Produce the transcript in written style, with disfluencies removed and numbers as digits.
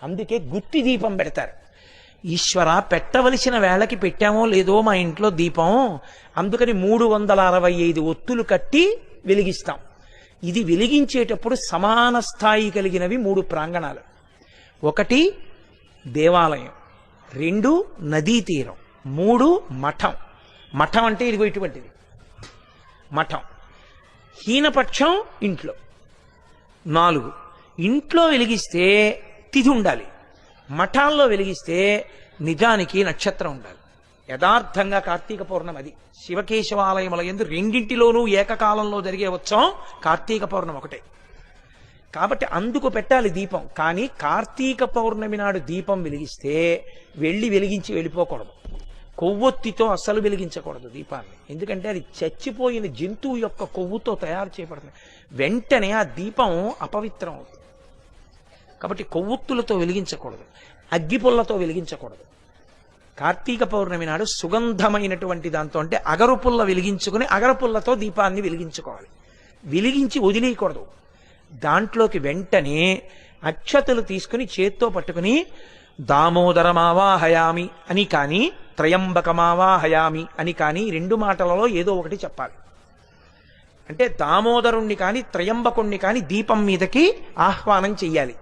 అందుకే గుత్తి దీపం పెడతారు. ఈశ్వర, పెట్టవలసిన వేళకి పెట్టామో లేదో మా ఇంట్లో దీపం, అందుకని 365 ఒత్తులు కట్టి వెలిగిస్తాం. ఇది వెలిగించేటప్పుడు సమాన స్థాయి కలిగినవి 3 ప్రాంగణాలు. 1 దేవాలయం, 2 నదీ తీరం, 3 మఠం. మఠం అంటే ఇదిగో ఇటువంటిది మఠం. హీనపక్షం ఇంట్లో. 4 ఇంట్లో వెలిగిస్తే తిథి ఉండాలి, మఠాల్లో వెలిగిస్తే నిజానికి నక్షత్రం ఉండాలి. యథార్థంగా కార్తీక పౌర్ణమి అది. శివకేశవాలయముల యందు రెండింటిలోనూ ఏకకాలంలో జరిగే ఉత్సవం కార్తీక పౌర్ణమి ఒకటే. కాబట్టి అందుకు పెట్టాలి దీపం. కానీ కార్తీక పౌర్ణమి నాడు దీపం వెలిగిస్తే వెలిగించి వెళ్ళిపోకూడదు. కొవ్వొత్తితో అస్సలు వెలిగించకూడదు దీపాన్ని. ఎందుకంటే అది చచ్చిపోయిన జంతువు యొక్క కొవ్వుతో తయారు చేయబడుతుంది. వెంటనే ఆ దీపం అపవిత్రం అవుతుంది. కాబట్టి కొవ్వొత్తులతో వెలిగించకూడదు, అగ్గిపుల్లతో వెలిగించకూడదు. కార్తీక పౌర్ణమి నాడు సుగంధమైనటువంటి దాంతో, అంటే అగరుపుల్ల వెలిగించుకుని అగరపుల్లతో దీపాన్ని వెలిగించుకోవాలి. వెలిగించి వదిలేయకూడదు. దాంట్లోకి వెంటనే అక్షతలు తీసుకుని చేత్తో పట్టుకుని దామోదరమావాహయామి అని కానీ త్రయంబకమావాహయామి అని కానీ 2 మాటలలో ఏదో ఒకటి చెప్పాలి. అంటే దామోదరుణ్ణి కానీ త్రయంబకుణ్ణి కానీ దీపం మీదకి ఆహ్వానం చెయ్యాలి.